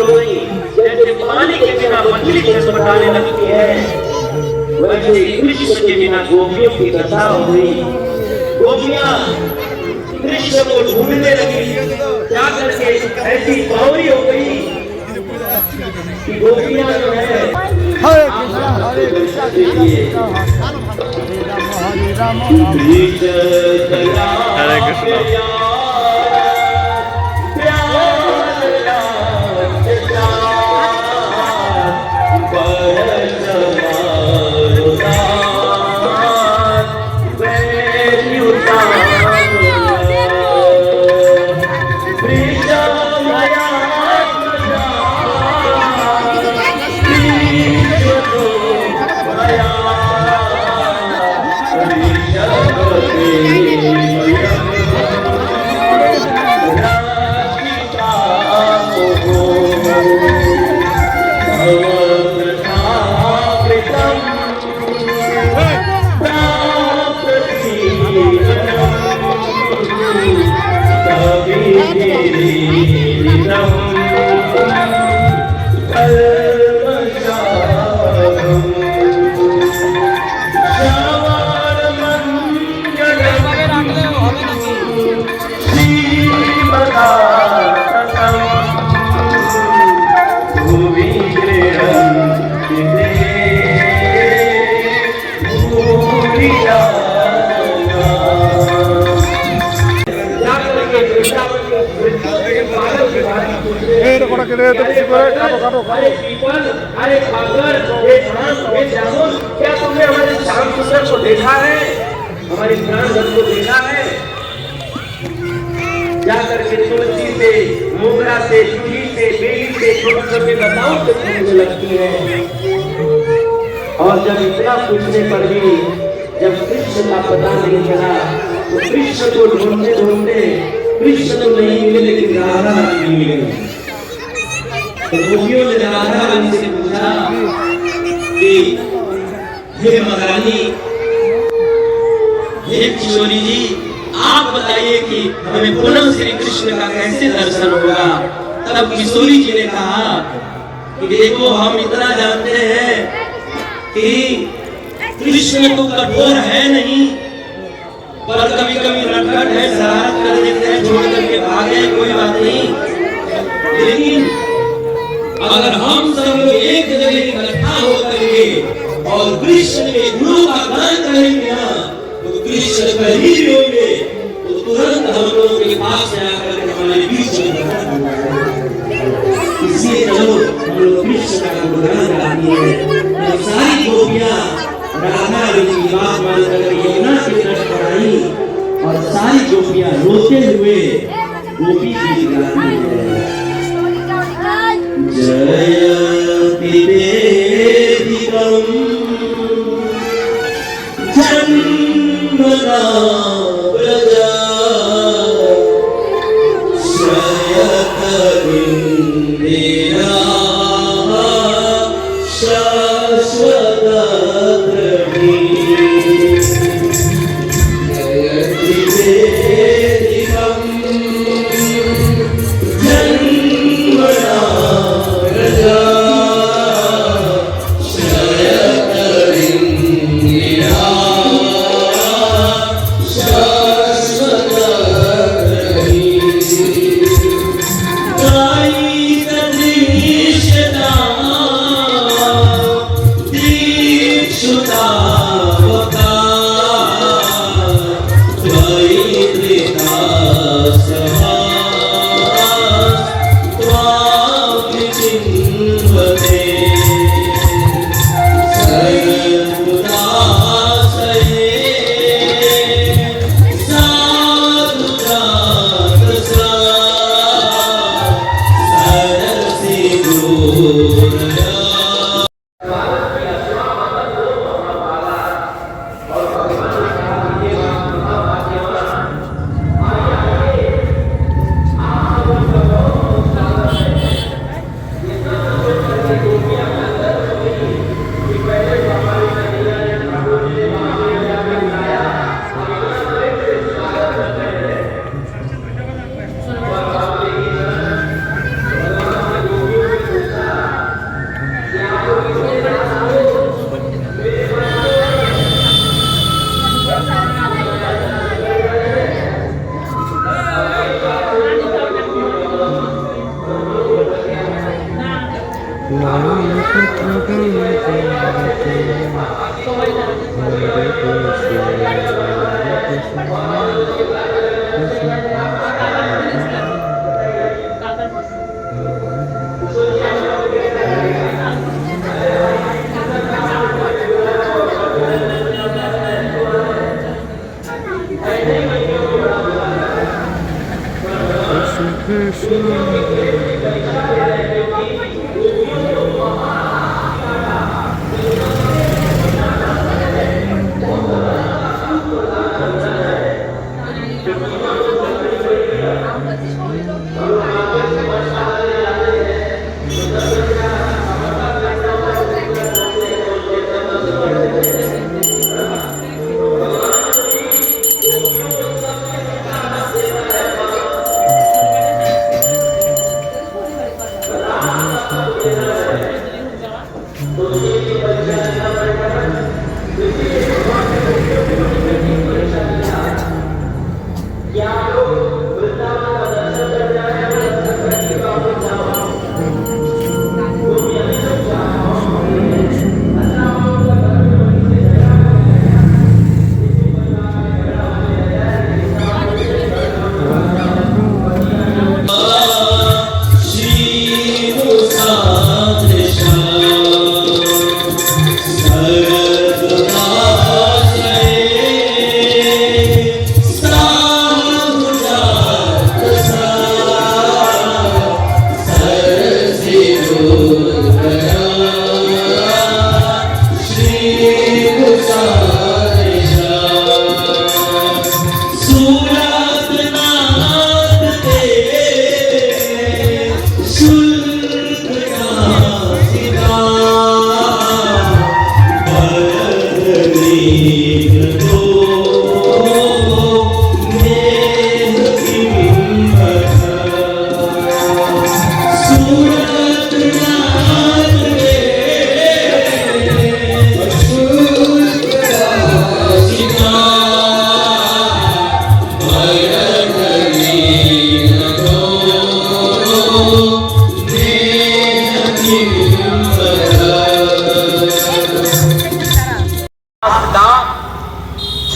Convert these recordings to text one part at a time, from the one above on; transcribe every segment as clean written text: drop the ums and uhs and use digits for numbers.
रोई, जैसे पानी के बिना मछली छटपटाने लगती है, वैसे कृष्ण के बिना गोपियों की दशा हो गई। गोपियां कृष्ण को ढूंढने लगी, क्या करके ऐसी बावरी हो गई कि गोपियां जो है हरे कृष्णा हरे कृष्णा हरे कृष्णा क्या तुमने हमारे श्याम सुंदर को देखा है, हमारे प्राण धन को देखा है? जाकर के तुलसी से, मोगरा से, जूही से, बेली से, छोटे छोटे लताओं से पूछने लगती है। और जब इतना पूछने पर भी जब कृष्ण का पता नहीं चला तो कृष्ण को ढूंढते ढूंढते कृष्ण तो नहीं मिले, लेकिन राधा नहीं मिले। तो गोपियों ने राधा रानी से पूछा कि हे महारानी, हे किशोरी जी, आप बताइए कि हमें पुनः श्री कृष्ण का कैसे दर्शन होगा? तब किशोरी जी ने कहा कि देखो, हम इतना जानते हैं कि कृष्ण तो कठोर है नहीं, पर कभी कभी नटखट है, शरारत कर देते हैं, छोड़ करके भागे, कोई बात नहीं। लेकिन अगर हम सब लोग एक जगह इकट्ठा होकर के और कृष्ण के गुणों का गान करेंगे ना, तो कृष्ण कहीं भी होंगे तो तुरंत हम लोगों के पास आकर हमारे बीच में, इसलिए चलो हम लोग कृष्ण का गुणगान गाते हैं। तो सारी गोपियां राधा रानी की बात मान कर यमुना के तट पर आई और सारी गोपियां रोते हुए गोपी गीत गाती हैं। जयति वेदिकं जन्मना व्रजा श्रयत इंदिरा शाश्वत द्रवी। जयति वेदिकं जन्मना I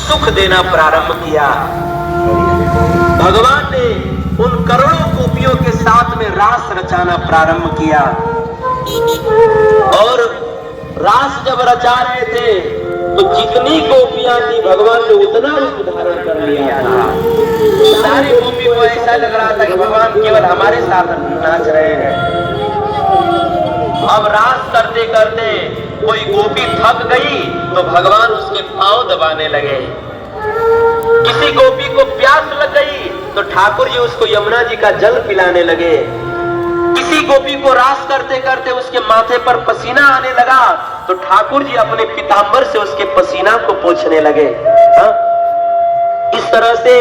सुख देना प्रारंभ किया। भगवान ने उन करोड़ों गोपियों के साथ में रास रचाना प्रारंभ किया और रास जब रचा रहे थे तो जितनी गोपियां थी भगवान ने उतना रूप धारण कर लिया था। सारी गोपी को ऐसा लग रहा था कि भगवान केवल हमारे साथ नाच रहे हैं। अब रास करते करते कोई गोपी थक गई तो भगवान उसके पांव दबाने लगे। किसी गोपी को प्यास लग गई तो ठाकुर जी उसको यमुना जी का जल पिलाने लगे। किसी गोपी को रास करते करते उसके माथे पर पसीना आने लगा तो ठाकुर जी अपने पीतांबर से उसके पसीना को पोंछने लगे। इस तरह से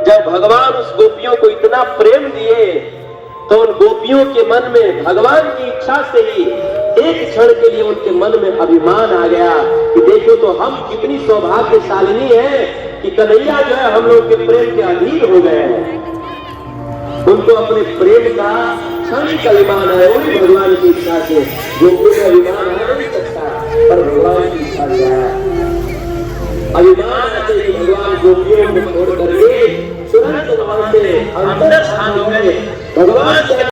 जब भगवान उस गोपियों को इतना प्रेम दिए तो उन गोपियों के मन में भगवान की इच्छा से ही एक क्षण के लिए उनके मन में अभिमान आ गया कि देखो तो हम कितनी सौभाग्यशालिनी है कि कन्हैया जो है हम लोग के प्रेम के अधीन हो गए हैं। उनको अपने प्रेम का क्षणिक अभिमान है, वही भगवान की इच्छा से। गोपियों का अभिमान आ नहीं सकता पर भगवान की इच्छा से है। अभिमान आते कि भगवान गोपियों को छोड़ करके तुरंत वहां से अंदर